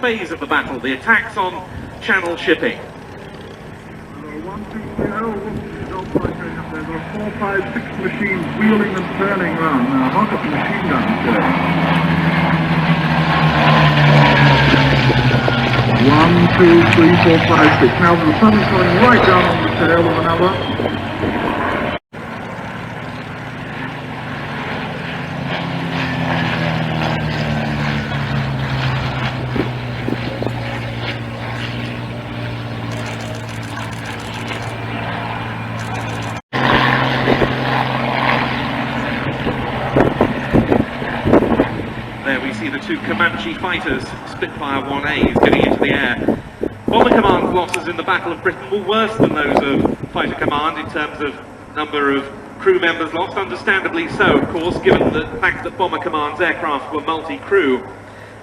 phase of the battle, the attacks on Channel shipping. 1, 2, 3, oh, don't quite going up there. There are 4, 5, 6 machines wheeling and turning around. Now, I've got the machine guns there. 1, 2, 3, 4, 5, 6. Now the sun's going right down on the tail of another. There we see the two Comanche fighters, Spitfire 1As, getting into the air. Bomber Command's losses in the Battle of Britain were worse than those of Fighter Command in terms of number of crew members lost, understandably so, of course, given the fact that Bomber Command's aircraft were multi-crew.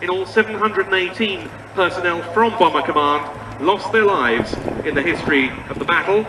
In all, 718 personnel from Bomber Command lost their lives in the history of the battle.